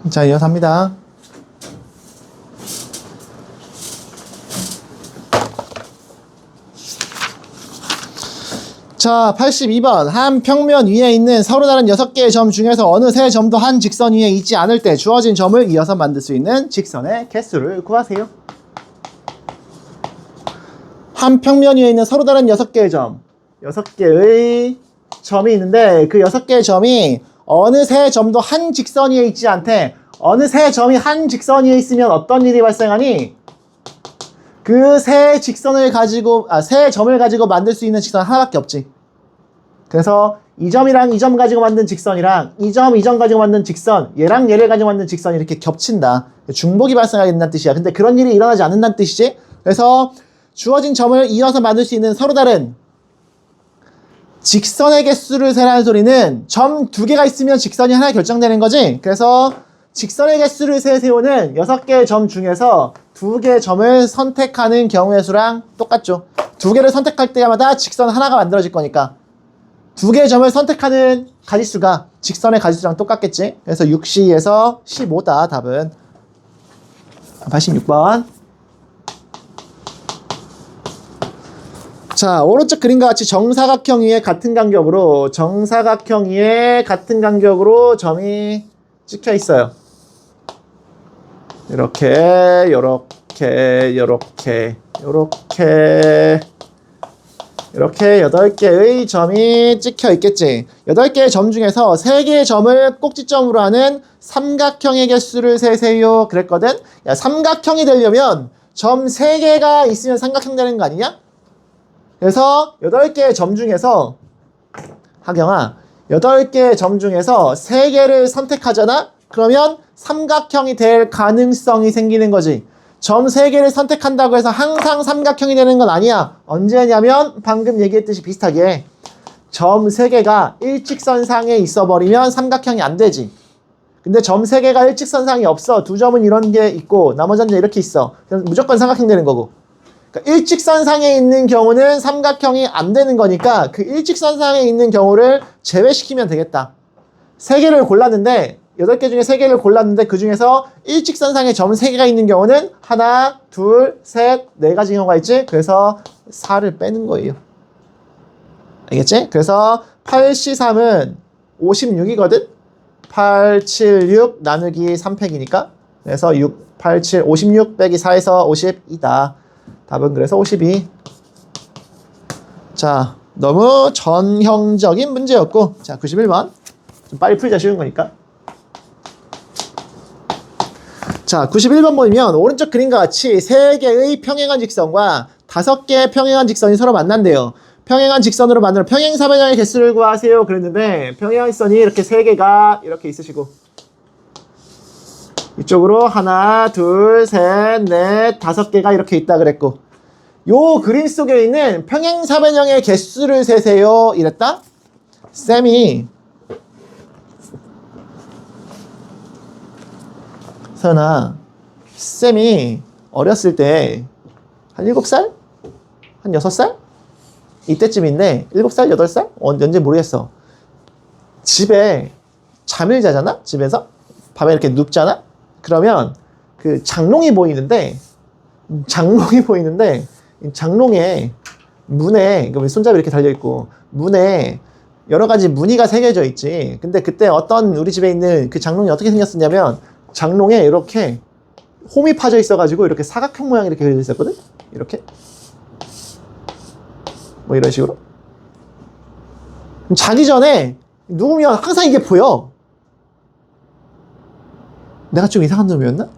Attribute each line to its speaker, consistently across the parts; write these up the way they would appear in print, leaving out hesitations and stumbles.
Speaker 1: 자, 이어서 합니다. 자, 82번. 한 평면 위에 있는 서로 다른 6개의 점 중에서 어느 세 점도 한 직선 위에 있지 않을 때 주어진 점을 이어서 만들 수 있는 직선의 개수를 구하세요. 한 평면 위에 있는 서로 다른 6개의 점, 6개의 점이 있는데 그 6개의 점이 어느 세 점도 한 직선 위에 있지 않대. 어느 세 점이 한 직선 위에 있으면 어떤 일이 발생하니? 그 세 직선을 가지고, 세 점을 가지고 만들 수 있는 직선 하나밖에 없지. 그래서 이 점이랑 이 점 가지고 만든 직선이랑 이 점, 이 점 가지고 만든 직선, 얘랑 얘를 가지고 만든 직선이 이렇게 겹친다. 중복이 발생하게 된다는 뜻이야. 근데 그런 일이 일어나지 않는다는 뜻이지. 그래서 주어진 점을 이어서 만들 수 있는 서로 다른 직선의 개수를 세라는 소리는 점 2개가 있으면 직선이 하나 결정되는 거지. 그래서 직선의 개수를 세세우는 6개의 점 중에서 2개의 점을 선택하는 경우의 수랑 똑같죠. 2개를 선택할 때마다 직선 하나가 만들어질 거니까 2개의 점을 선택하는 가지수가 직선의 가지수랑 똑같겠지. 그래서 6C에서 15다. 답은 86번. 자, 오른쪽 그림과 같이 정사각형 위에 같은 간격으로 점이 찍혀 있어요. 이렇게 8개의 점이 찍혀 있겠지. 8개의 점 중에서 3개의 점을 꼭지점으로 하는 삼각형의 개수를 세세요. 그랬거든? 야, 삼각형이 되려면 점 3개가 있으면 삼각형 되는 거 아니냐? 그래서 8개의 점 중에서 하경아, 8개의 점 중에서 3개를 선택하잖아? 그러면 삼각형이 될 가능성이 생기는 거지. 점 3개를 선택한다고 해서 항상 삼각형이 되는 건 아니야. 언제냐면 방금 얘기했듯이 비슷하게 점 3개가 일직선상에 있어버리면 삼각형이 안 되지. 근데 점 3개가 일직선상이 없어. 2점은 이런 게 있고 나머지는 이렇게 있어. 그럼 무조건 삼각형 되는 거고. 그러니까 일직선상에 있는 경우는 삼각형이 안 되는 거니까 그 일직선상에 있는 경우를 제외시키면 되겠다. 3개를 골랐는데 8개 중에 3개를 골랐는데 그 중에서 일직선상에 점 3개가 있는 경우는 하나, 둘, 셋, 4가지 경우가 있지. 그래서 4를 빼는 거예요. 알겠지? 그래서 8C3은 56이거든? 8, 7, 6 나누기 3팩이니까 그래서 6, 8, 7, 56 빼기 4에서 52다. 답은 그래서 52. 자, 너무 전형적인 문제였고, 자, 91번. 좀 빨리 풀자, 쉬운 거니까. 자, 91번 보면 오른쪽 그림과 같이 3개의 평행한 직선과 5개의 평행한 직선이 서로 만난대요. 평행한 직선으로 만드는 평행사변형의 개수를 구하세요. 그랬는데 평행한 직선이 이렇게 3개가 이렇게 있으시고 이쪽으로 하나, 둘, 셋, 넷, 5개가 이렇게 있다 그랬고 요 그림 속에 있는 평행사변형의 개수를 세세요. 이랬다? 쌤이 서연아, 쌤이 어렸을 때 한 7살? 한 6살? 이때쯤인데 7살? 8살? 언제 모르겠어. 집에 잠을 자잖아? 집에서? 밤에 이렇게 눕잖아? 그러면 그 장롱이 보이는데 장롱에 문에 손잡이 이렇게 달려있고 문에 여러 가지 무늬가 새겨져 있지. 근데 그때 어떤 우리 집에 있는 그 장롱이 어떻게 생겼었냐면 장롱에 이렇게 홈이 파져 있어가지고 이렇게 사각형 모양이 이렇게 그려져 있었거든? 이렇게. 뭐 이런 식으로. 자기 전에 누우면 항상 이게 보여. 내가 좀 이상한 놈이었나?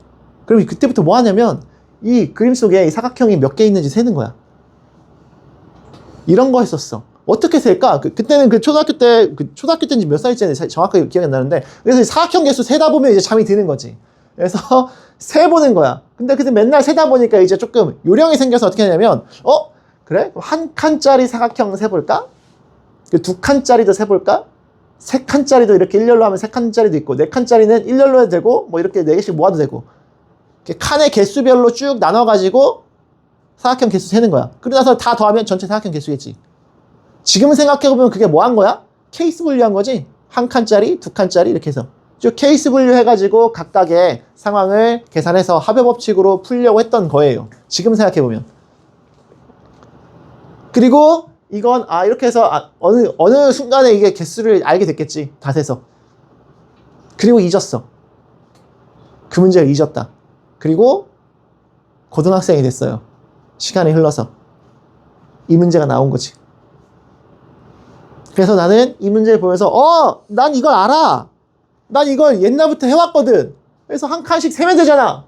Speaker 1: 그럼 그때부터 뭐 하냐면 이 그림 속에 이 사각형이 몇 개 있는지 세는 거야. 이런 거 했었어. 어떻게 셀까? 그때는 초등학교 때인지 몇 살인지 정확하게 기억이 안 나는데 그래서 사각형 개수 세다 보면 이제 잠이 드는 거지. 그래서 세보는 거야. 근데 맨날 세다 보니까 이제 조금 요령이 생겨서 어떻게 하냐면 그래? 한 칸짜리 사각형 세볼까? 2칸짜리도 세볼까? 3칸짜리도 이렇게 일렬로 하면 3칸짜리도 있고 4칸짜리는 일렬로 해도 되고 뭐 이렇게 4개씩 모아도 되고 이렇게 칸의 개수별로 쭉 나눠가지고 사각형 개수 세는 거야. 그러고 나서 다 더하면 전체 사각형 개수겠지. 지금 생각해보면 그게 뭐 한 거야? 케이스 분류한 거지. 1칸짜리, 2칸짜리 이렇게 해서. 쭉 케이스 분류해가지고 각각의 상황을 계산해서 합의 법칙으로 풀려고 했던 거예요. 지금 생각해보면. 그리고 이건 이렇게 해서 어느 순간에 이게 개수를 알게 됐겠지. 다 세서. 그리고 잊었어. 그 문제를 잊었다. 그리고 고등학생이 됐어요. 시간이 흘러서. 이 문제가 나온 거지. 그래서 나는 이 문제를 보면서 난 이걸 알아. 난 이걸 옛날부터 해왔거든. 그래서 한 칸씩 세면 되잖아.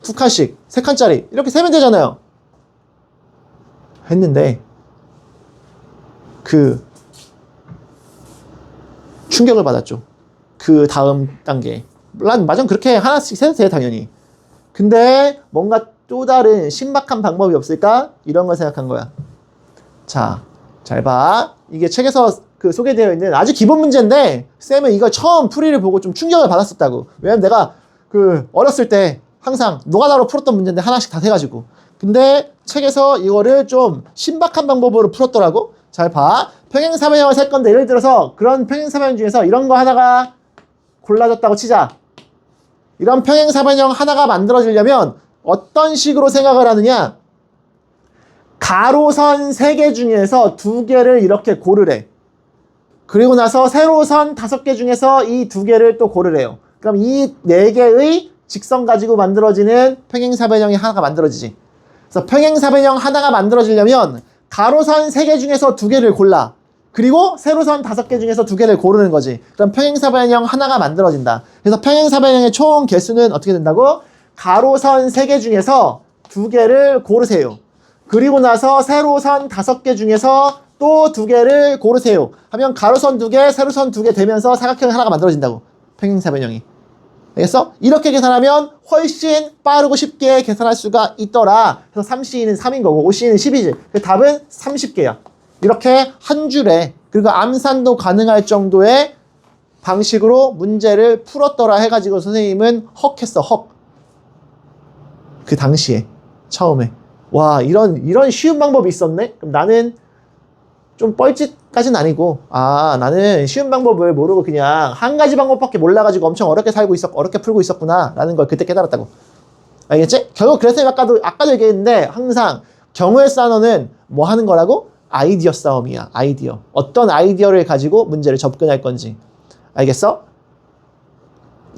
Speaker 1: 두 칸씩, 세 칸짜리 이렇게 세면 되잖아요. 했는데 그 충격을 받았죠. 그 다음 단계. 난 맞아 그렇게 하나씩 세도 돼 당연히. 근데 뭔가 또 다른 신박한 방법이 없을까? 이런 걸 생각한 거야. 자, 잘 봐. 이게 책에서 그 소개되어 있는 아주 기본 문제인데 쌤은 이걸 처음 풀이를 보고 좀 충격을 받았었다고. 왜냐면 내가 그 어렸을 때 항상 노가다로 풀었던 문제인데 하나씩 다 세가지고. 근데 책에서 이거를 좀 신박한 방법으로 풀었더라고. 잘 봐. 평행사변형을 셀 건데 예를 들어서 그런 평행사변형 중에서 이런 거 하나가 골라졌다고 치자. 이런 평행사변형 하나가 만들어지려면 어떤 식으로 생각을 하느냐? 가로선 3개 중에서 2개를 이렇게 고르래. 그리고 나서 세로선 5개 중에서 이 2개를 또 고르래요. 그럼 이 4개의 직선 가지고 만들어지는 평행사변형이 하나가 만들어지지. 그래서 평행사변형 하나가 만들어지려면 가로선 3개 중에서 2개를 골라. 그리고 세로선 5개 중에서 2개를 고르는 거지. 그럼 평행사변형 하나가 만들어진다. 그래서 평행사변형의 총 개수는 어떻게 된다고? 가로선 3개 중에서 2개를 고르세요. 그리고 나서 세로선 5개 중에서 또 2개를 고르세요. 하면 가로선 2개, 세로선 2개 되면서 사각형 하나가 만들어진다고. 평행사변형이. 알겠어? 이렇게 계산하면 훨씬 빠르고 쉽게 계산할 수가 있더라. 그래서 3C는 3인 거고 5C는 10이지. 그 답은 30개야. 이렇게 한 줄에 그리고 암산도 가능할 정도의 방식으로 문제를 풀었더라 해가지고 선생님은 헉했어. 헉. 그 당시에 처음에 와 이런 쉬운 방법이 있었네? 그럼 나는 좀 뻘짓까지는 아니고 나는 쉬운 방법을 모르고 그냥 한 가지 방법밖에 몰라가지고 엄청 어렵게 어렵게 풀고 있었구나 라는 걸 그때 깨달았다고. 알겠지? 결국 그래서 아까도 얘기했는데 항상 경우의 단어는 뭐 하는 거라고? 아이디어 싸움이야. 아이디어. 어떤 아이디어를 가지고 문제를 접근할 건지. 알겠어?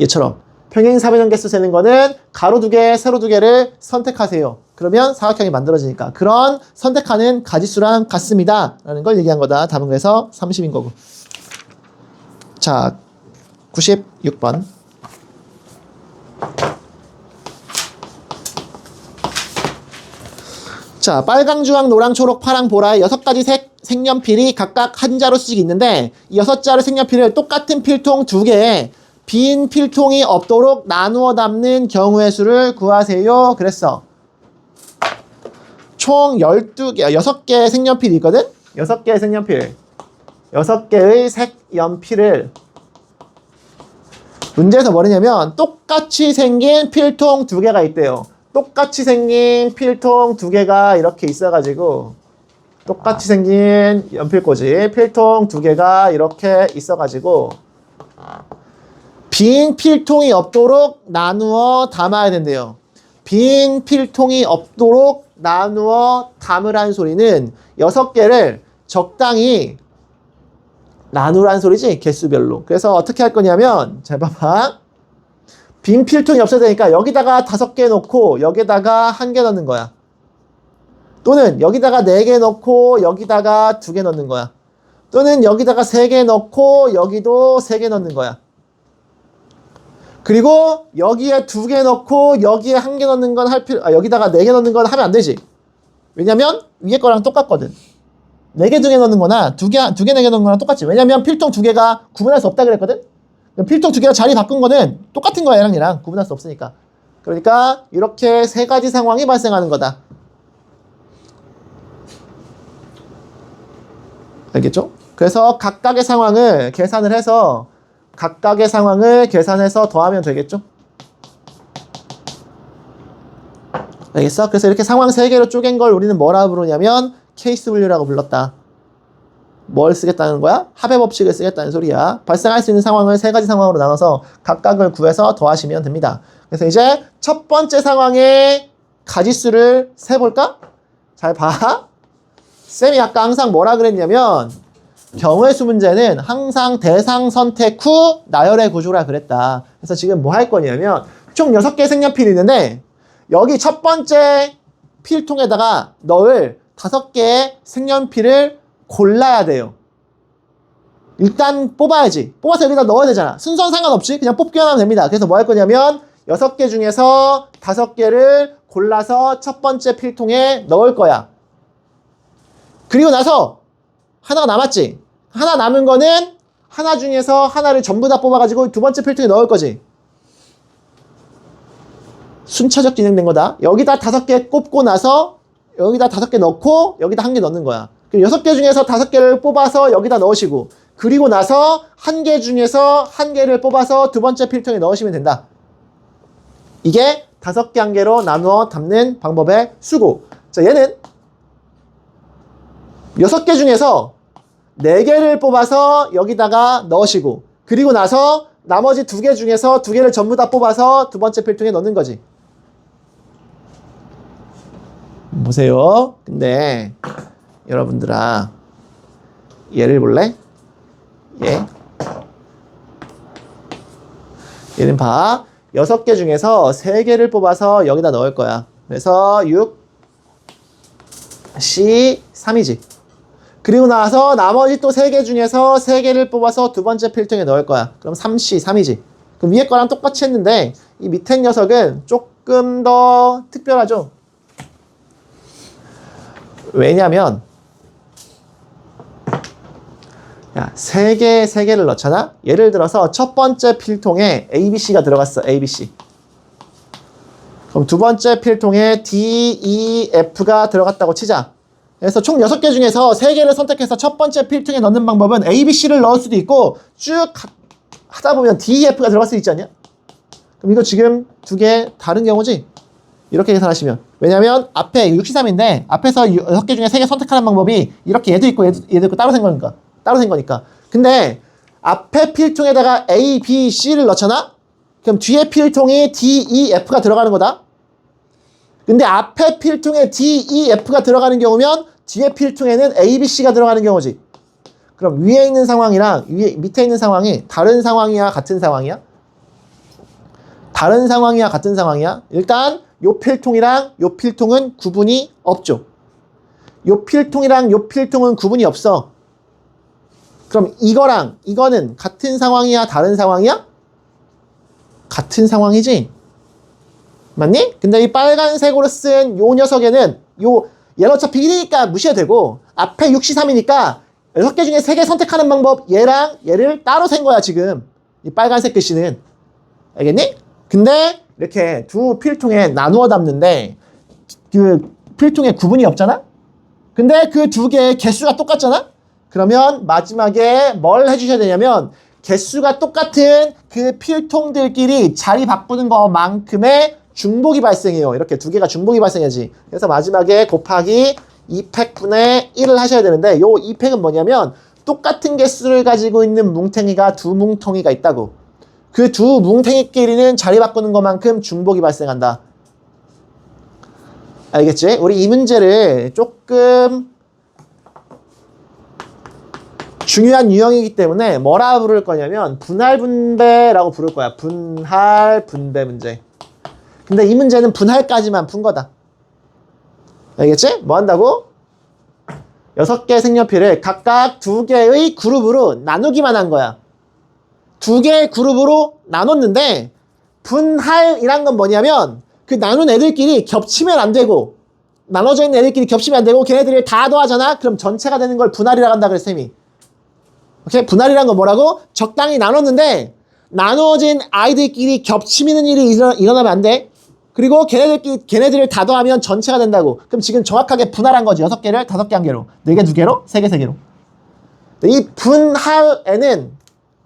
Speaker 1: 얘처럼 평행사변형 개수 세는 거는 가로 2개, 세로 2개를 선택하세요. 그러면 사각형이 만들어지니까 그런 선택하는 가지수랑 같습니다 라는 걸 얘기한 거다. 답은 그래서 30인 거고. 자, 96번. 자, 빨강, 주황, 노랑, 초록, 파랑, 보라의 6가지 색연필이 각각 한 자루씩 있는데 이 6자루 색연필을 똑같은 필통 2개에 빈 필통이 없도록 나누어 담는 경우의 수를 구하세요. 그랬어. 총 6개의 색연필이 있거든? 6개의 색연필. 6개의 색연필을 문제에서 뭐냐면 똑같이 생긴 필통 2개가 있대요. 똑같이 생긴 필통 2개가 이렇게 있어가지고 똑같이 생긴 연필꽂이 필통 2개가 이렇게 있어가지고 빈 필통이 없도록 나누어 담아야 된대요. 빈 필통이 없도록 나누어 담으란 소리는 6개를 적당히 나누란 소리지, 개수별로. 그래서 어떻게 할 거냐면 잘 봐봐. 빈 필통이 없어야 되니까 여기다가 5개 넣고 여기다가 1개 넣는 거야. 또는 여기다가 4개 넣고 여기다가 2개 넣는 거야. 또는 여기다가 3개 넣고 여기도 3개 넣는 거야. 그리고 여기에 2개 넣고 여기에 1개 넣는 건 여기다가 4개 넣는 건 하면 안 되지. 왜냐면 위에 거랑 똑같거든. 4개 2개 넣는 거나 2개 4개 넣는 거랑 똑같지. 왜냐면 필통 2개가 구분할 수 없다 그랬거든. 필통 2개가 자리 바꾼 거는 똑같은 거야. 얘랑 구분할 수 없으니까. 그러니까 이렇게 3가지 상황이 발생하는 거다. 알겠죠? 그래서 각각의 상황을 계산해서 더하면 되겠죠? 알겠어? 그래서 이렇게 상황 3개로 쪼갠 걸 우리는 뭐라 부르냐면 케이스 분류라고 불렀다. 뭘 쓰겠다는 거야? 합의 법칙을 쓰겠다는 소리야. 발생할 수 있는 상황을 세 가지 상황으로 나눠서 각각을 구해서 더하시면 됩니다. 그래서 이제 첫 번째 상황의 가지수를 세볼까? 잘 봐. 쌤이 아까 항상 뭐라 그랬냐면 경우의 수 문제는 항상 대상 선택 후 나열의 구조라 그랬다. 그래서 지금 뭐 할 거냐면 총 6개의 색연필이 있는데 여기 첫 번째 필통에다가 넣을 5개의 색연필을 골라야 돼요. 일단 뽑아야지. 뽑아서 여기다 넣어야 되잖아. 순서는 상관없이 그냥 뽑기만 하면 됩니다. 그래서 뭐 할 거냐면 6개 중에서 5개를 골라서 첫 번째 필통에 넣을 거야. 그리고 나서 하나가 남았지. 하나 남은 거는 하나 중에서 하나를 전부 다 뽑아가지고 두 번째 필통에 넣을 거지. 순차적 진행된 거다. 여기다 5개 꼽고 나서 여기다 5개 넣고 여기다 1개 넣는 거야. 그리고 6개 중에서 5개를 뽑아서 여기다 넣으시고 그리고 나서 1개 중에서 1개를 뽑아서 두 번째 필통에 넣으시면 된다. 이게 5개 1개로 나누어 담는 방법의 수고. 자, 얘는 6개 중에서 4개를 뽑아서 여기다가 넣으시고 그리고 나서 나머지 2개 중에서 2개를 전부 다 뽑아서 두 번째 필통에 넣는 거지. 보세요. 근데 여러분들아 얘를 볼래? 얘는 봐. 6개 중에서 3개를 뽑아서 여기다 넣을 거야. 그래서 6, C, 3이지. 그리고 나서 나머지 또 3개 중에서 3개를 뽑아서 두 번째 필통에 넣을 거야. 그럼 3C, 3이지. 그럼 위에 거랑 똑같이 했는데 이 밑에 녀석은 조금 더 특별하죠. 왜냐면 야, 3개를 넣잖아? 예를 들어서 첫 번째 필통에 ABC가 들어갔어. ABC. 그럼 두 번째 필통에 D, E, F가 들어갔다고 치자. 그래서 총 6개 중에서 3개를 선택해서 첫 번째 필통에 넣는 방법은 ABC를 넣을 수도 있고 쭉 하다 보면 D, E, F가 들어갈 수 있지 않냐? 그럼 이거 지금 2개 다른 경우지? 이렇게 계산하시면. 왜냐면 앞에 63인데 앞에서 6개 중에 3개 선택하는 방법이 이렇게 얘도 있고 얘도 있고 따로 생 거니까. 근데 앞에 필통에다가 A, B, C를 넣잖아? 그럼 뒤에 필통이 D, E, F가 들어가는 거다. 근데 앞에 필통에 D, E, F가 들어가는 경우면 뒤에 필통에는 A, B, C가 들어가는 경우지. 그럼 위에 있는 상황이랑 밑에 있는 상황이 다른 상황이야? 같은 상황이야? 다른 상황이야? 같은 상황이야? 일단 요 필통이랑 요 필통은 구분이 없죠. 요 필통이랑 요 필통은 구분이 없어. 그럼 이거랑 이거는 같은 상황이야? 다른 상황이야? 같은 상황이지? 맞니? 근데 이 빨간색으로 쓴 요 녀석에는 얘는 어차피 1이니까 무시해도 되고 앞에 63이니까 6개 중에 3개 선택하는 방법 얘랑 얘를 따로 센 거야 지금 이 빨간색 글씨는. 알겠니? 근데 이렇게 두 필통에 나누어 담는데 그 필통에 구분이 없잖아? 근데 그 두 개의 개수가 똑같잖아? 그러면 마지막에 뭘 해주셔야 되냐면 개수가 똑같은 그 필통들끼리 자리 바꾸는 것만큼의 중복이 발생해요. 이렇게 2개가 중복이 발생해야지. 그래서 마지막에 곱하기 2팩분의 1을 하셔야 되는데 요 2팩은 뭐냐면 똑같은 개수를 가지고 있는 뭉탱이가 두 뭉텅이가 있다고. 그 두 뭉탱이끼리는 자리 바꾸는 것만큼 중복이 발생한다. 알겠지? 우리 이 문제를 조금 중요한 유형이기 때문에 뭐라 부를 거냐면 분할 분배라고 부를 거야. 분할 분배 문제. 근데 이 문제는 분할까지만 푼 거다. 알겠지? 뭐 한다고? 6개의 색연필을 각각 2개의 그룹으로 나누기만 한 거야. 2개의 그룹으로 나눴는데 분할이란 건 뭐냐면 그 나눈 애들끼리 겹치면 안 되고 나눠져 있는 애들끼리 겹치면 안 되고 걔네들이 다 더하잖아? 그럼 전체가 되는 걸 분할이라고 한다 그랬어 쌤이. 오케이? 분할이란 건 뭐라고? 적당히 나눴는데 나누어진 아이들끼리 겹치는 일이 일어나면 안 돼. 그리고 걔네들을 다 더하면 전체가 된다고. 그럼 지금 정확하게 분할한 거지. 6개를 5개 1개로. 4개 2개로, 3개 3개로. 이 분할에는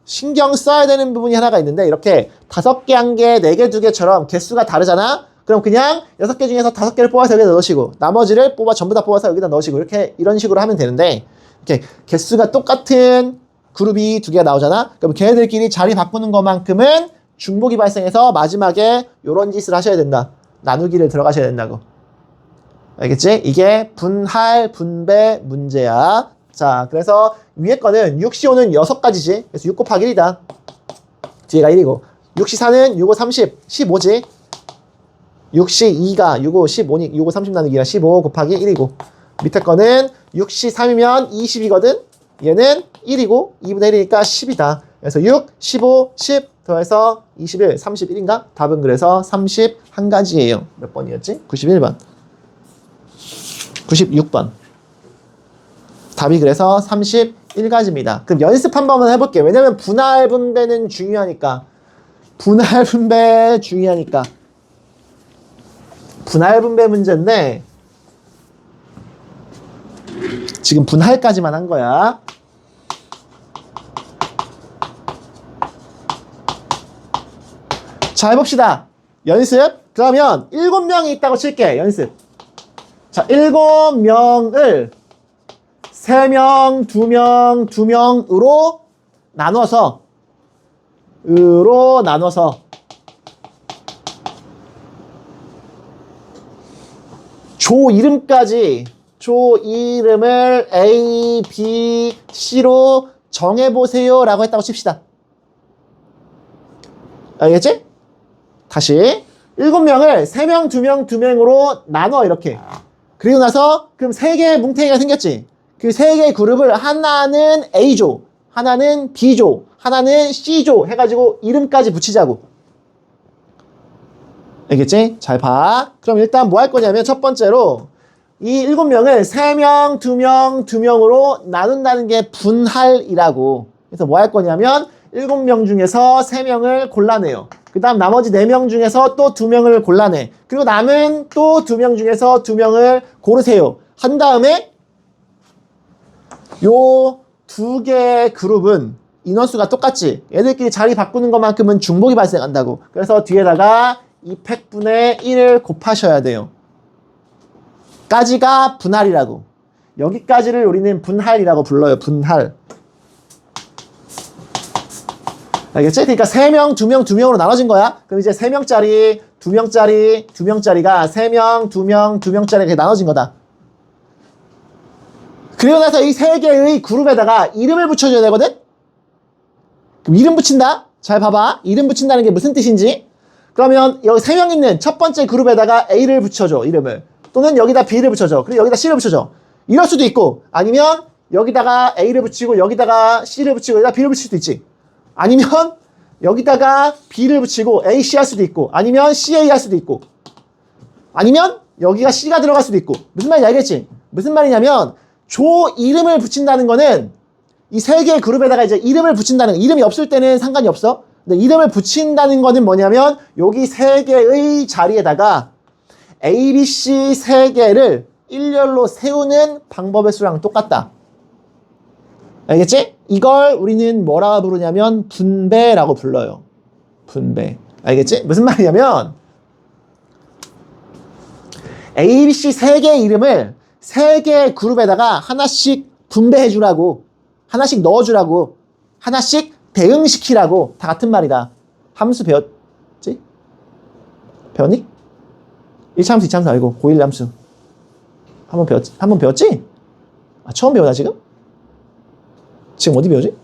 Speaker 1: 신경 써야 되는 부분이 하나가 있는데 이렇게 5개 1개, 4개 2개처럼 개수가 다르잖아? 그럼 그냥 6개 중에서 5개를 뽑아서 여기다 넣으시고 나머지를 전부 다 뽑아서 여기다 넣으시고 이런 식으로 하면 되는데 이렇게 개수가 똑같은 그룹이 두 개가 나오잖아. 그럼 걔네들끼리 자리 바꾸는 것만큼은 중복이 발생해서 마지막에 요런 짓을 하셔야 된다. 나누기를 들어가셔야 된다고. 알겠지? 이게 분할, 분배 문제야. 자, 그래서 위에 거는 6C5는 6가지지. 그래서 6 곱하기 1이다. 뒤에가 1이고. 6C4는 6, 5, 30, 15지. 6C2가 6, 5, 15니, 6, 5, 30 나누기가 15 곱하기 1이고. 밑에 거는 6C3이면 20이거든? 얘는 1이고, 2분의 1이니까 10이다. 그래서 6, 15, 10 더해서 21, 31인가? 답은 그래서 31가지예요. 몇 번이었지? 91번. 96번. 답이 그래서 31가지입니다. 그럼 연습 한 번만 해볼게요. 왜냐면 분할 분배는 중요하니까. 분할 분배 중요하니까. 분할 분배 문제인데 지금 분할까지만 한 거야. 자, 해봅시다. 연습. 그러면 7명이 있다고 칠게. 연습. 자, 7명을 3명, 2명, 2명으로 나눠서 조 이름을 A, B, C로 정해보세요 라고 했다고 칩시다. 알겠지? 다시 7명을 3명, 2명, 2명으로 나눠 이렇게. 그리고 나서 그럼 3개의 뭉탱이가 생겼지. 그 3개의 그룹을 하나는 A조, 하나는 B조, 하나는 C조 해가지고 이름까지 붙이자고. 알겠지? 잘 봐. 그럼 일단 뭐 할 거냐면 첫 번째로 이 7명을 3명, 2명, 2명으로 나눈다는 게 분할이라고. 그래서 뭐 할 거냐면 7명 중에서 3명을 골라내요. 그 다음 나머지 4명 중에서 또 2명을 골라내. 그리고 남은 또 2명 중에서 2명을 고르세요. 한 다음에 요 2개의 그룹은 인원수가 똑같지. 얘들끼리 자리 바꾸는 것만큼은 중복이 발생한다고. 그래서 뒤에다가 200분의 1을 곱하셔야 돼요. 까지가 분할이라고. 여기까지를 우리는 분할이라고 불러요. 분할. 알겠지? 그러니까 3명, 2명, 2명으로 나눠진 거야. 그럼 이제 3명짜리, 2명짜리, 2명짜리가 3명, 2명, 2명짜리 이렇게 나눠진 거다. 그리고 나서 이 3개의 그룹에다가 이름을 붙여줘야 되거든? 그럼 이름 붙인다? 잘 봐봐. 이름 붙인다는 게 무슨 뜻인지. 그러면 여기 3명 있는 첫 번째 그룹에다가 A를 붙여줘, 이름을. 또는 여기다 B를 붙여줘. 그리고 여기다 C를 붙여줘. 이럴 수도 있고, 아니면 여기다가 A를 붙이고, 여기다가 C를 붙이고, 여기다 B를 붙일 수도 있지. 아니면 여기다가 B를 붙이고 A, C 할 수도 있고, 아니면 CA 할 수도 있고, 아니면 여기가 C가 들어갈 수도 있고. 무슨 말인지 알겠지? 무슨 말이냐면 조 이름을 붙인다는 거는 이 3개의 그룹에다가 이제 이름을 붙인다는 거. 이름이 없을 때는 상관이 없어. 근데 이름을 붙인다는 거는 뭐냐면 여기 3개의 자리에다가 A, B, C 3개를 일렬로 세우는 방법의 수랑 똑같다. 알겠지? 이걸 우리는 뭐라고 부르냐면 분배라고 불러요. 분배. 알겠지? 무슨 말이냐면 A, B, C 3개의 이름을 3개의 그룹에다가 하나씩 분배해 주라고, 하나씩 넣어 주라고, 하나씩 대응시키라고. 다 같은 말이다. 함수 배웠지? 배웠니? 1차 함수, 2차 함수 알고 고1 함수 한번 배웠지? 아, 처음 배우나 지금? 지금 어디 배우지?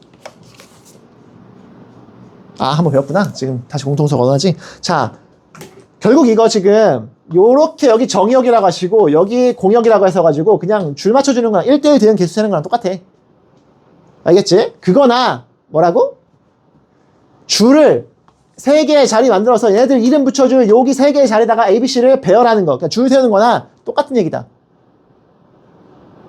Speaker 1: 아, 한번 배웠구나. 지금 다시 공통수 언어지. 자, 결국 이거 지금 요렇게 여기 정의역이라고 하시고 여기 공역이라고 해서가지고 그냥 줄 맞춰주는 거랑 1대1 대응 개수 세는 거랑 똑같아. 알겠지? 그거나 뭐라고? 줄을 3개의 자리 만들어서 얘네들 이름 붙여줄 여기 3개의 자리에다가 ABC를 배열하는 거. 그러니까 줄 세우는 거나 똑같은 얘기다.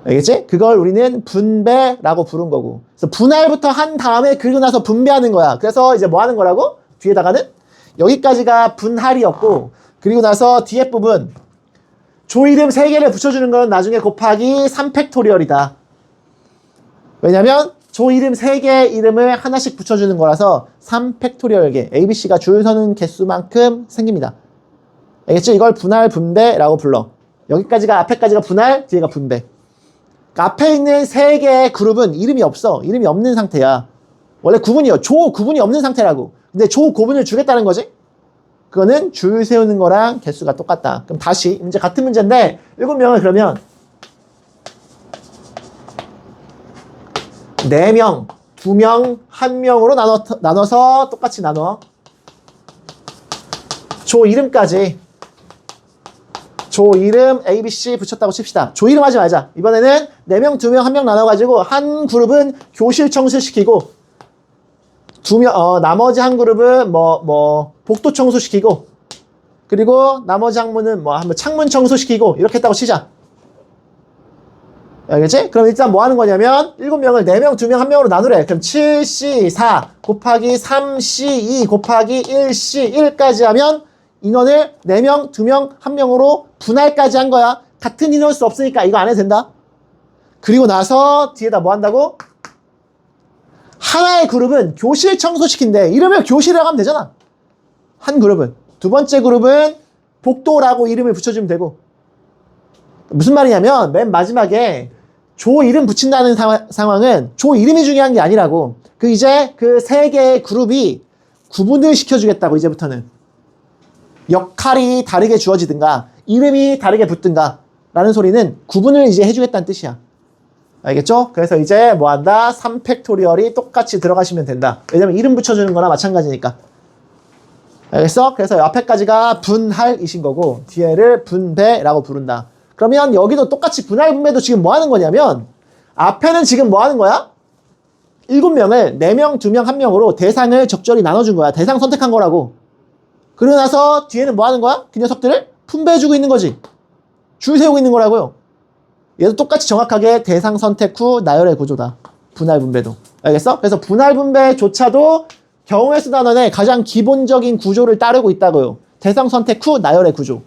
Speaker 1: 알겠지? 그걸 우리는 분배라고 부른 거고. 그래서 분할부터 한 다음에 그리고 나서 분배하는 거야. 그래서 이제 뭐 하는 거라고? 뒤에다가는 여기까지가 분할이었고, 그리고 나서 뒤에 부분 조 이름 3개를 붙여주는 건 나중에 곱하기 3팩토리얼이다. 왜냐면 조 이름 3개의 이름을 하나씩 붙여주는 거라서 3팩토리얼게 ABC가 줄 서는 개수만큼 생깁니다. 알겠지? 이걸 분할 분배라고 불러. 여기까지가 앞에까지가 분할, 뒤에가 분배. 앞에 있는 세 개의 그룹은 이름이 없어. 이름이 없는 상태야. 원래 구분이요. 조 구분이 없는 상태라고. 근데 조 구분을 주겠다는 거지? 그거는 줄 세우는 거랑 개수가 똑같다. 그럼 다시 이제 같은 문제인데 7명을 그러면 4명, 2명, 1명으로 나눠서 똑같이 나눠. 조 이름까지. 조 이름 A, B, C 붙였다고 칩시다. 조 이름 하지 말자. 이번에는 4명, 2명, 1명 나눠가지고 한 그룹은 교실 청소시키고 나머지 한 그룹은 복도 청소시키고 그리고 나머지 학문은 한번 창문 청소시키고 이렇게 했다고 치자. 알겠지? 그럼 일단 뭐 하는 거냐면 7명을 4명, 2명, 1명으로 나누래. 그럼 7C4 곱하기 3C2 곱하기 1C1까지 하면 인원을 4명, 2명, 1명으로 분할까지 한 거야. 같은 인원일 수 없으니까 이거 안 해도 된다. 그리고 나서 뒤에다 뭐 한다고? 하나의 그룹은 교실 청소시킨대. 이러면 교실이라고 하면 되잖아. 한 그룹은. 두 번째 그룹은 복도라고 이름을 붙여주면 되고. 무슨 말이냐면 맨 마지막에 조 이름 붙인다는 상황은 조 이름이 중요한 게 아니라고. 이제 그 세 개의 그룹이 구분을 시켜주겠다고 이제부터는. 역할이 다르게 주어지든가 이름이 다르게 붙든가 라는 소리는 구분을 이제 해주겠다는 뜻이야. 알겠죠? 그래서 이제 뭐 한다? 3팩토리얼이 똑같이 들어가시면 된다. 왜냐면 이름 붙여주는 거나 마찬가지니까. 알겠어? 그래서 앞에까지가 분할이신 거고 뒤에를 분배라고 부른다. 그러면 여기도 똑같이 분할 분배도 지금 뭐 하는 거냐면 앞에는 지금 뭐 하는 거야? 7명을 4명, 2명, 1명으로 대상을 적절히 나눠준 거야. 대상 선택한 거라고. 그러고 나서 뒤에는 뭐 하는 거야? 그 녀석들을 분배해주고 있는 거지. 줄 세우고 있는 거라고요. 얘도 똑같이 정확하게 대상 선택 후 나열의 구조다. 분할 분배도. 알겠어? 그래서 분할 분배조차도 경우의 수 단원의 가장 기본적인 구조를 따르고 있다고요. 대상 선택 후 나열의 구조.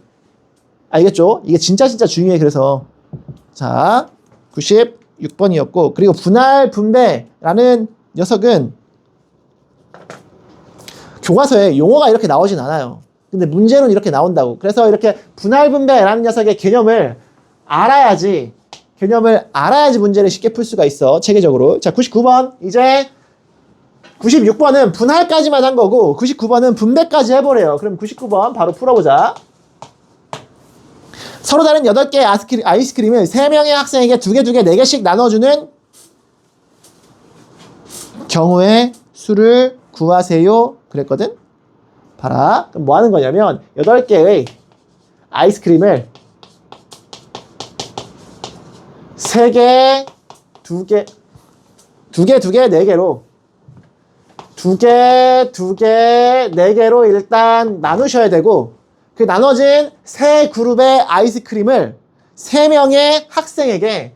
Speaker 1: 알겠죠? 이게 진짜 중요해. 그래서 자 96번이었고 그리고 분할 분배라는 녀석은 교과서에 용어가 이렇게 나오진 않아요. 근데 문제는 이렇게 나온다고. 그래서 이렇게 분할 분배라는 녀석의 개념을 알아야지 문제를 쉽게 풀 수가 있어. 체계적으로. 자 99번 이제 96번은 분할까지만 한 거고 99번은 분배까지 해보래요. 그럼 99번 바로 풀어보자. 서로 다른 8개의 아이스크림을 3명의 학생에게 2개, 4개씩 나눠주는 경우의 수를 구하세요. 그랬거든? 봐라. 그럼 뭐 하는 거냐면 8개의 아이스크림을 3개, 2개, 4개로 2개, 4개로 일단 나누셔야 되고 그 나눠진 세 그룹의 아이스크림을 3명의 학생에게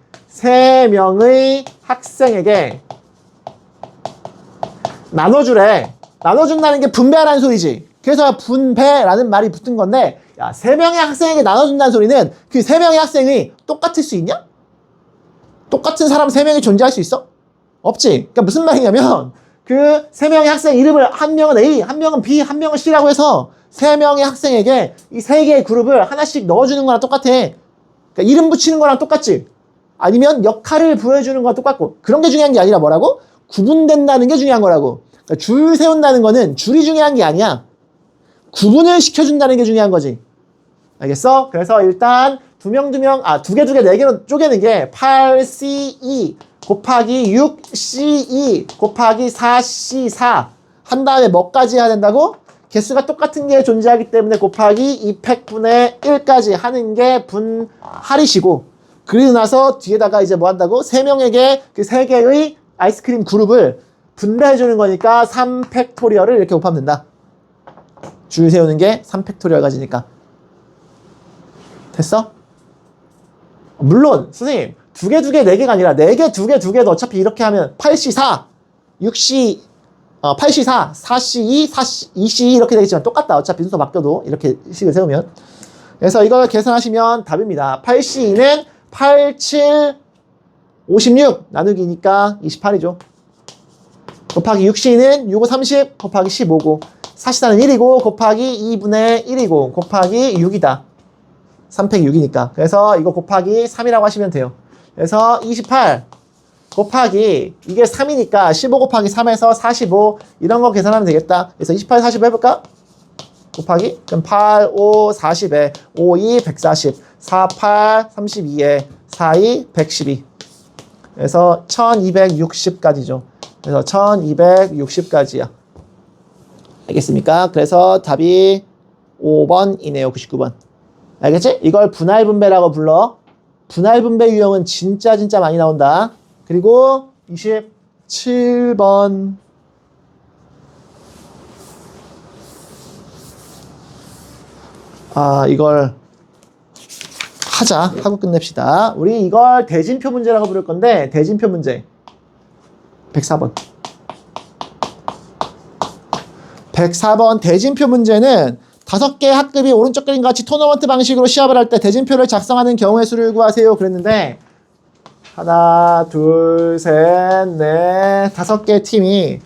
Speaker 1: 나눠주래. 나눠준다는 게 분배하라는 소리지. 그래서 분배라는 말이 붙은 건데, 야, 3명의 학생에게 나눠준다는 소리는 그 3명의 학생이 똑같을 수 있냐? 똑같은 사람 3명이 존재할 수 있어? 없지. 그러니까 무슨 말이냐면, 그 3명의 학생 이름을 한 명은 A, 한 명은 B, 한 명은 C라고 해서 3명의 학생에게 이 3개의 그룹을 하나씩 넣어주는 거랑 똑같아. 그러니까 이름 붙이는 거랑 똑같지. 아니면 역할을 부여해주는 거랑 똑같고. 그런 게 중요한 게 아니라 뭐라고? 구분된다는 게 중요한 거라고. 그러니까 줄 세운다는 거는 줄이 중요한 게 아니야. 구분을 시켜준다는 게 중요한 거지. 알겠어? 그래서 일단 2개, 4개로 쪼개는 게 8C2 곱하기 6C2 곱하기 4C4 한 다음에 뭐까지 해야 된다고? 개수가 똑같은 게 존재하기 때문에 곱하기 2팩분의 1까지 하는 게 분할이시고 그리고 나서 뒤에다가 이제 뭐 한다고? 3명에게 그 3개의 아이스크림 그룹을 분배해주는 거니까 3팩토리얼을 이렇게 곱하면 된다. 줄 세우는 게 3팩토리얼 가지니까. 됐어? 물론 선생님 2개, 4개가 아니라 4개, 2개 어차피 이렇게 하면 8C4, 8C4, 4C2, 2C2 이렇게 되겠지만 똑같다. 어차피 순서 바뀌어도 이렇게 식을 세우면. 그래서 이걸 계산하시면 답입니다. 8C2는 8, 7, 56 나누기니까 28이죠. 곱하기 6C는 6, 5, 30 곱하기 15고 4C4는 1이고 곱하기 2분의 1이고 곱하기 6이다. 3팩 6이니까. 그래서 이거 곱하기 3이라고 하시면 돼요. 그래서 28 곱하기 이게 3이니까 15 곱하기 3에서 45 이런 거 계산하면 되겠다. 그래서 28, 45 해볼까? 곱하기 그럼 8, 5, 40에 5, 2, 140 4, 8, 32에 4, 2, 112 그래서 1260까지죠. 그래서 1260까지야. 알겠습니까? 그래서 답이 5번이네요. 99번. 알겠지? 이걸 분할 분배라고 불러. 분할 분배 유형은 진짜 많이 나온다. 그리고 27번. 이걸 하고 끝냅시다. 우리 이걸 대진표 문제라고 부를 건데, 대진표 문제. 104번. 104번 대진표 문제는 5개 학급이 오른쪽 그림과 같이 토너먼트 방식으로 시합을 할 때 대진표를 작성하는 경우의 수를 구하세요. 그랬는데, 하나, 둘, 셋, 넷, 5개 팀이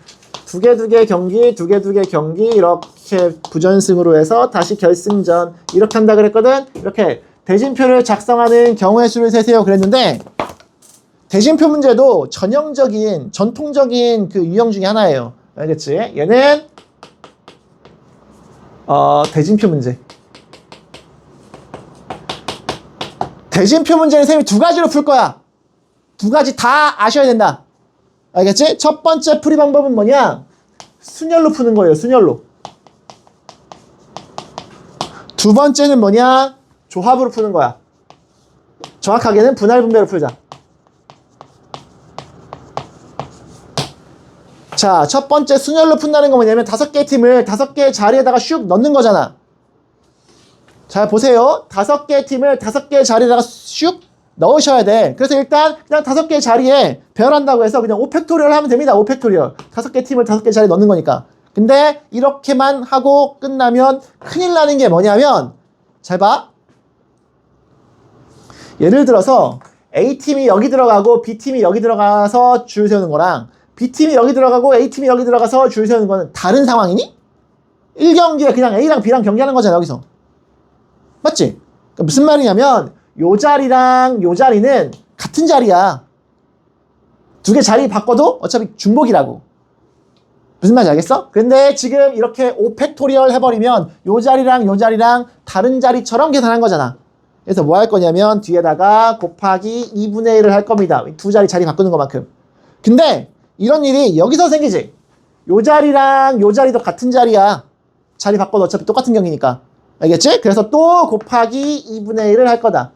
Speaker 1: 두 개 경기, 두 개 경기, 이렇게 부전승으로 해서 다시 결승전, 이렇게 한다 그랬거든? 이렇게 대진표를 작성하는 경우의 수를 세세요. 그랬는데, 대진표 문제도 전통적인 그 유형 중에 하나예요. 알겠지? 얘는, 대진표 문제. 대진표 문제는 선생님이 2가지로 풀 거야. 2가지 다 아셔야 된다. 알겠지? 첫 번째 풀이 방법은 뭐냐? 순열로 푸는 거예요. 순열로. 두 번째는 뭐냐? 조합으로 푸는 거야. 정확하게는 분할 분배로 풀자. 자, 첫 번째 순열로 푼다는 건 뭐냐면 5개 팀을 5개 자리에다가 슉 넣는 거잖아. 자, 보세요. 5개 팀을 5개 자리에다가 슉 넣으셔야 돼. 그래서 일단 그냥 5개 자리에 배열한다고 해서 그냥 5팩토리얼 하면 됩니다. 5팩토리얼. 5개 팀을 5개 자리에 넣는 거니까. 근데 이렇게만 하고 끝나면 큰일 나는 게 뭐냐면, 잘 봐. 예를 들어서 A팀이 여기 들어가고 B팀이 여기 들어가서 줄 세우는 거랑 B팀이 여기 들어가고 A팀이 여기 들어가서 줄 세우는 거는 다른 상황이니? 1경기에 그냥 A랑 B랑 경기하는 거잖아, 여기서. 맞지? 그러니까 무슨 말이냐면 요 자리랑 요 자리는 같은 자리야. 2개 자리 바꿔도 어차피 중복이라고. 무슨 말인지 알겠어? 근데 지금 이렇게 5팩토리얼 해버리면 요 자리랑 다른 자리처럼 계산한 거잖아. 그래서 뭐 할 거냐면 뒤에다가 곱하기 2분의 1을 할 겁니다. 2자리 자리 바꾸는 것만큼. 근데 이런 일이 여기서 생기지. 요 자리랑 요 자리도 같은 자리야. 자리 바꿔도 어차피 똑같은 경기니까. 알겠지? 그래서 또 곱하기 2분의 1을 할 거다.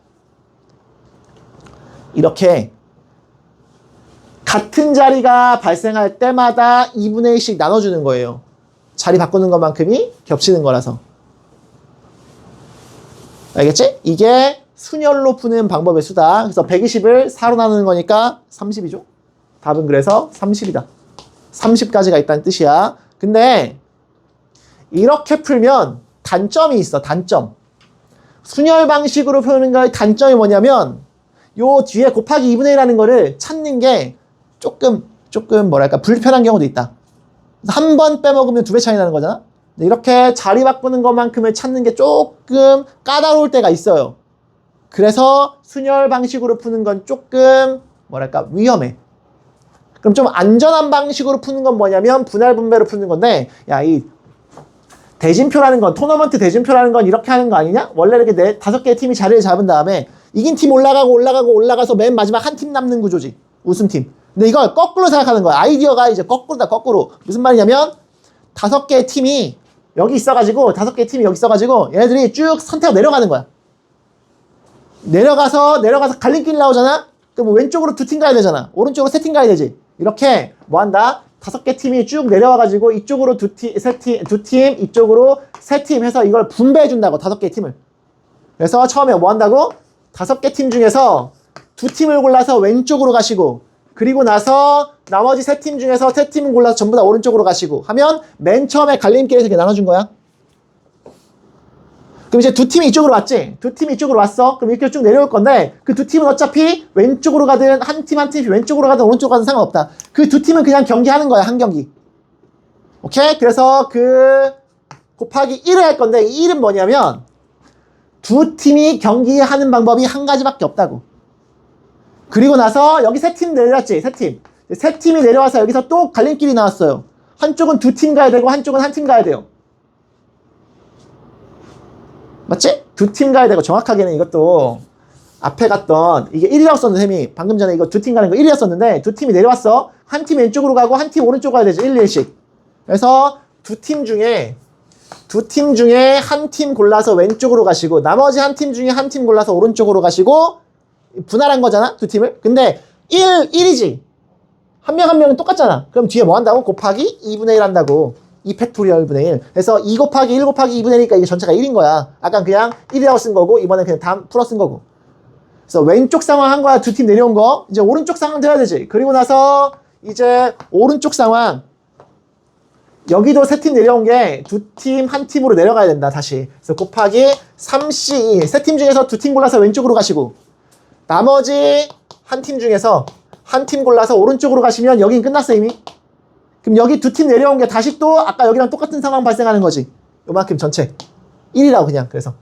Speaker 1: 이렇게 같은 자리가 발생할 때마다 2분의 1씩 나눠주는 거예요. 자리 바꾸는 것만큼이 겹치는 거라서. 알겠지? 이게 순열로 푸는 방법의 수다. 그래서 120을 4로 나누는 거니까 30이죠. 답은 그래서 30이다. 30까지가 있다는 뜻이야. 근데 이렇게 풀면 단점이 있어. 단점. 순열 방식으로 푸는 거의 단점이 뭐냐면 요 뒤에 곱하기 2분의 1 하는 거를 찾는 게 조금 뭐랄까 불편한 경우도 있다. 한 번 빼먹으면 2배 차이 나는 거잖아. 이렇게 자리 바꾸는 것만큼을 찾는 게 조금 까다로울 때가 있어요. 그래서 순열 방식으로 푸는 건 조금 뭐랄까 위험해. 그럼 좀 안전한 방식으로 푸는 건 뭐냐면 분할 분배로 푸는 건데, 야, 이 대진표라는 건, 토너먼트 대진표라는 건 이렇게 하는 거 아니냐? 원래 이렇게 5개의 팀이 자리를 잡은 다음에 이긴 팀 올라가서 맨 마지막 한 팀 남는 구조지. 우승팀. 근데 이걸 거꾸로 생각하는 거야. 아이디어가 이제 거꾸로다, 거꾸로. 무슨 말이냐면 5개의 팀이 여기 있어가지고, 5개의 팀이 여기 있어가지고 얘네들이 쭉 선택으로 내려가는 거야. 내려가서 갈림길 나오잖아? 그럼 왼쪽으로 2팀 가야 되잖아. 오른쪽으로 3팀 가야 되지. 이렇게 뭐 한다? 5개 팀이 쭉 내려와가지고 이쪽으로 2팀, 이쪽으로 3팀 해서 이걸 분배해준다고. 5개의 팀을. 그래서 처음에 뭐 한다고? 5개 팀 중에서 2팀을 골라서 왼쪽으로 가시고, 그리고 나서 나머지 3팀 중에서 3팀을 골라서 전부 다 오른쪽으로 가시고 하면 맨 처음에 갈림길에서 이렇게 나눠준 거야. 그럼 이제 2팀이 이쪽으로 왔지? 2팀이 이쪽으로 왔어. 그럼 이렇게 쭉 내려올 건데 그 2팀은 어차피 왼쪽으로 가든 한 팀이 왼쪽으로 가든 오른쪽으로 가든 상관없다. 그 2팀은 그냥 경기하는 거야. 한 경기. 오케이? 그래서 그 곱하기 1을 할 건데 이 1은 뭐냐면 2팀이 경기하는 방법이 한 가지밖에 없다고. 그리고 나서 여기 세 팀 내려왔지. 세 팀. 세 팀이 내려와서 여기서 또 갈림길이 나왔어요. 한쪽은 두 팀 가야 되고 한쪽은 한 팀 가야 돼요. 맞지? 두 팀 가야 되고 정확하게는 이것도 앞에 갔던 이게 1이라고 썼는데 셈이 방금 전에 이거 두 팀 가는 거 1이었었는데 두 팀이 내려왔어. 한 팀 왼쪽으로 가고 한 팀 오른쪽으로 가야 되죠. 1, 1씩. 그래서 두 팀 중에 한 팀 골라서 왼쪽으로 가시고 나머지 한 팀 중에 한 팀 골라서 오른쪽으로 가시고 분할한 거잖아. 두 팀을. 근데 1이지. 한 명 한 명은 똑같잖아. 그럼 뒤에 뭐 한다고? 곱하기 2분의 1 한다고. 2 팩토리얼 분의 1. 그래서 2 곱하기 1 곱하기 2분의 1이니까 이게 전체가 1인 거야. 아까 그냥 1이라고 쓴 거고 이번엔 그냥 다 풀어 쓴 거고. 그래서 왼쪽 상황 한 거야. 두 팀 내려온 거. 이제 오른쪽 상황 돼야 되지. 그리고 나서 이제 오른쪽 상황. 여기도 세 팀 내려온 게 두 팀, 한 팀으로 내려가야 된다. 다시. 그래서 곱하기 3C. 세 팀 중에서 두 팀 골라서 왼쪽으로 가시고 나머지 한 팀 중에서 한 팀 골라서 오른쪽으로 가시면 여긴 끝났어 이미. 그럼 여기 두 팀 내려온 게 다시 또 아까 여기랑 똑같은 상황 발생하는 거지. 요만큼 전체 1이라고 그냥. 그래서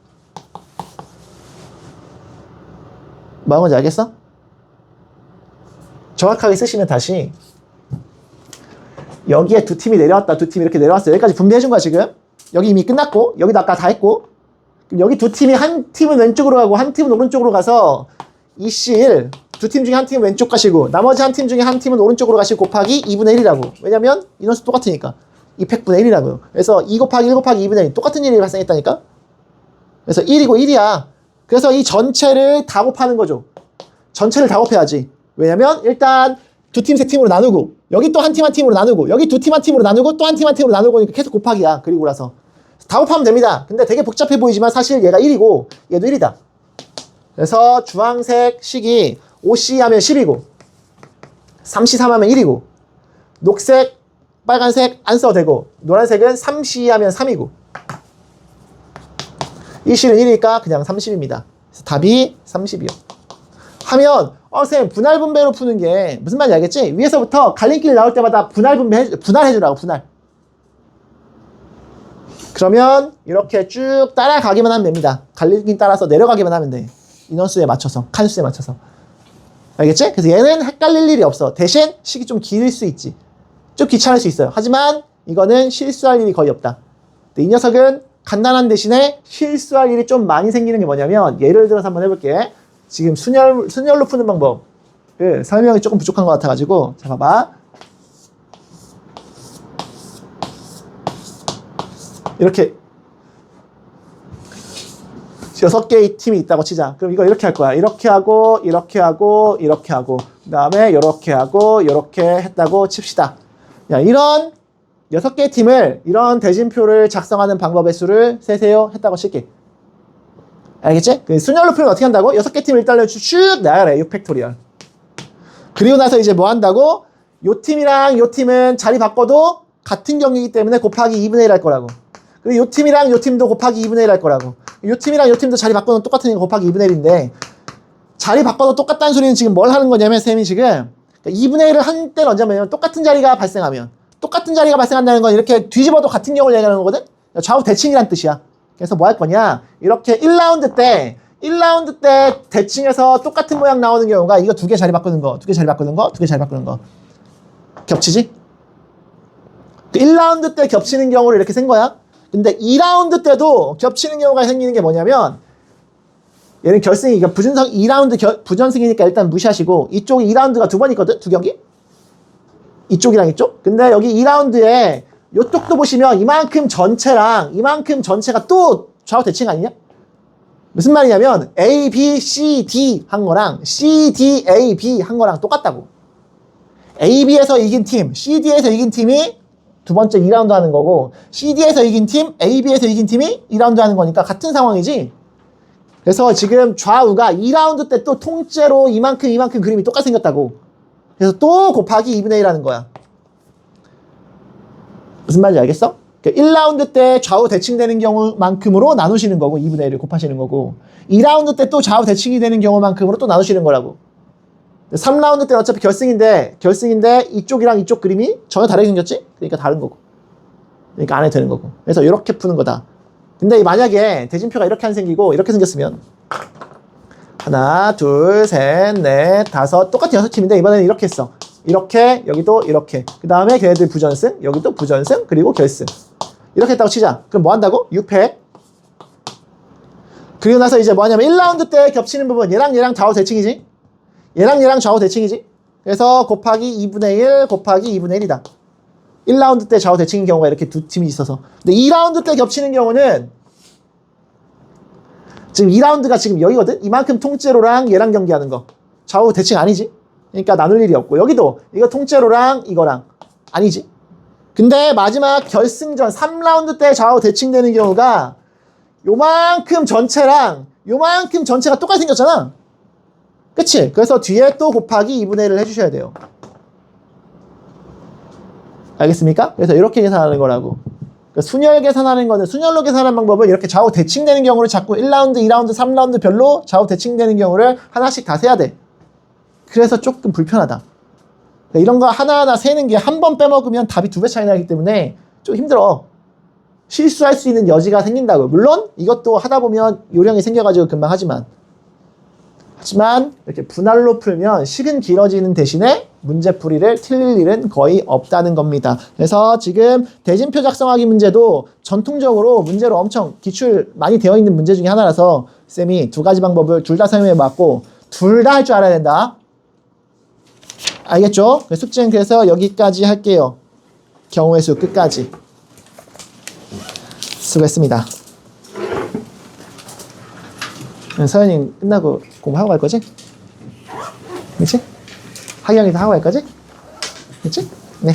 Speaker 1: 뭐한 건지 알겠어? 정확하게 쓰시면 다시 여기에 두 팀이 내려왔다. 두 팀이 이렇게 내려왔어. 여기까지 분배해 준 거야 지금. 여기 이미 끝났고 여기도 아까 다 했고 그럼 여기 두 팀이 한 팀은 왼쪽으로 가고 한 팀은 오른쪽으로 가서 2C1 두 팀 중에 한 팀은 왼쪽 가시고 나머지 한 팀 중에 한 팀은 오른쪽으로 가시고 곱하기 2분의 1이라고. 왜냐면 인원수 똑같으니까 2팩분의 1이라고요. 그래서 2 곱하기 1 곱하기 2분의 1 똑같은 일이 발생했다니까. 그래서 1이고 1이야. 그래서 이 전체를 다 곱하는 거죠. 전체를 다 곱해야지. 왜냐면 일단 두 팀 세 팀으로 나누고 여기 또 한 팀 한 팀으로 나누고 여기 두 팀 한 팀으로 나누고 또 한 팀 한 팀으로 나누고 그러니까 계속 곱하기야. 그리고 나서 다 곱하면 됩니다. 근데 되게 복잡해 보이지만 사실 얘가 1이고 얘도 1이다. 그래서 주황색 식이 5C 하면 10이고 3C3 하면 1이고 녹색, 빨간색 안 써도 되고 노란색은 3C 하면 3이고 이 C는 1이니까 그냥 30입니다. 그래서 답이 30이요. 하면 선생님 분할 분배로 푸는 게 무슨 말인지 알겠지? 위에서부터 갈림길 나올 때마다 분할해주라고 분할. 그러면 이렇게 쭉 따라가기만 하면 됩니다. 갈림길 따라서 내려가기만 하면 돼. 인원수에 맞춰서 칸수에 맞춰서. 알겠지? 그래서 얘는 헷갈릴 일이 없어. 대신 식이 좀 길 수 있지. 좀 귀찮을 수 있어요. 하지만 이거는 실수할 일이 거의 없다. 근데 이 녀석은 간단한 대신에 실수할 일이 좀 많이 생기는 게 뭐냐면 예를 들어서 한번 해볼게. 지금 순열로 푸는 방법 설명이 조금 부족한 것 같아가지고 자 봐봐. 이렇게 6개의 팀이 있다고 치자. 그럼 이거 이렇게 할 거야. 이렇게 하고 이렇게 하고 이렇게 하고 그 다음에 이렇게 하고 이렇게 했다고 칩시다. 야, 이런 6개의 팀을 이런 대진표를 작성하는 방법의 수를 세세요 했다고 칠게. 알겠지? 그 순열로 풀면 어떻게 한다고? 6개 팀을 일단 쭉 나열해. 6팩토리얼. 그리고 나서 이제 뭐 한다고? 요 팀이랑 요 팀은 자리 바꿔도 같은 경기이기 때문에 곱하기 2분의 1 할 거라고. 그리고 요 팀이랑 요 팀도 곱하기 2분의 1 할 거라고. 요 팀이랑 요 팀도 자리 바꿔도 똑같으니까 곱하기 2분의 1인데 자리 바꿔도 똑같다는 소리는 지금 뭘 하는 거냐면 쌤이 지금 2분의 1을 한 때는 언제냐면 똑같은 자리가 발생하면 똑같은 자리가 발생한다는 건 이렇게 뒤집어도 같은 경우를 얘기하는 거거든? 좌우 대칭이란 뜻이야. 그래서 뭐 할 거냐? 이렇게 1라운드 때 대칭해서 똑같은 모양 나오는 경우가 이거 2개 자리 바꾸는 거, 2개 자리 바꾸는 거, 2개 자리 바꾸는 거. 겹치지? 1라운드 때 겹치는 경우를 이렇게 센 거야. 근데 2라운드 때도 겹치는 경우가 생기는 게 뭐냐면 얘는 결승이 그러니까 2라운드 부전승이니까 일단 무시하시고 이쪽이 2라운드가 2번 있거든? 2경기? 이쪽이랑 이쪽? 근데 여기 2라운드에 이쪽도 보시면 이만큼 전체가 또 좌우 대칭 아니냐? 무슨 말이냐면 A, B, C, D 한 거랑 C, D, A, B 한 거랑 똑같다고. A, B에서 이긴 팀, C, D에서 이긴 팀이 두 번째 2라운드 하는 거고 CD에서 이긴 팀, A, B에서 이긴 팀이 2라운드 하는 거니까 같은 상황이지. 그래서 지금 좌우가 2라운드 때 또 통째로 이만큼 그림이 똑같이 생겼다고. 그래서 또 곱하기 2분의 1 하는 거야. 무슨 말인지 알겠어? 1라운드 때 좌우 대칭되는 경우만큼으로 나누시는 거고 2분의 1을 곱하시는 거고 2라운드 때 또 좌우 대칭이 되는 경우만큼으로 또 나누시는 거라고. 3라운드 때는 어차피 결승인데 이쪽이랑 이쪽 그림이 전혀 다르게 생겼지? 그러니까 다른 거고. 그러니까 안 해도 되는 거고. 그래서 이렇게 푸는 거다. 근데 만약에 대진표가 이렇게 안 생기고 이렇게 생겼으면 하나, 둘, 셋, 넷, 다섯. 똑같은 6팀인데 이번에는 이렇게 했어. 이렇게, 여기도 이렇게. 그 다음에 걔네들 부전승, 여기도 부전승, 그리고 결승. 이렇게 했다고 치자. 그럼 뭐 한다고? 6팩. 그리고 나서 이제 뭐냐면 1라운드 때 겹치는 부분 얘랑 좌우 대칭이지. 얘랑 좌우 대칭이지. 그래서 곱하기 2분의 1 곱하기 2분의 1이다. 1라운드 때 좌우 대칭인 경우가 이렇게 두 팀이 있어서. 근데 2라운드 때 겹치는 경우는 지금 2라운드가 지금 여기거든? 이만큼 통째로랑 얘랑 경기하는 거. 좌우 대칭 아니지? 그러니까 나눌 일이 없고. 여기도 이거 통째로랑 이거랑 아니지? 근데 마지막 결승전 3라운드 때 좌우 대칭되는 경우가 요만큼 전체랑 요만큼 전체가 똑같이 생겼잖아. 그치? 그래서 뒤에 또 곱하기 2분의 1을 해주셔야 돼요. 알겠습니까? 그래서 이렇게 계산하는 거라고. 그러니까 순열 계산하는 거는, 순열로 계산하는 방법은 이렇게 좌우 대칭되는 경우를 자꾸 1라운드, 2라운드, 3라운드 별로 좌우 대칭되는 경우를 하나씩 다 세야 돼. 그래서 조금 불편하다. 그러니까 이런 거 하나하나 세는 게 한 번 빼먹으면 답이 2배 차이 나기 때문에 좀 힘들어. 실수할 수 있는 여지가 생긴다고. 물론 이것도 하다 보면 요령이 생겨가지고 금방 하지만 이렇게 분할로 풀면 식은 길어지는 대신에 문제풀이를 틀릴 일은 거의 없다는 겁니다. 그래서 지금 대진표 작성하기 문제도 전통적으로 문제로 엄청 기출 많이 되어 있는 문제 중에 하나라서 쌤이 2가지 방법을 둘 다 사용해 봤고 둘 다 할 줄 알아야 된다. 알겠죠? 숙제는 그래서 여기까지 할게요. 경우의 수 끝까지. 수고했습니다. 서현이 끝나고 공부하고 갈 거지? 그치? 학영이도 하고 갈 거지? 그치? 네.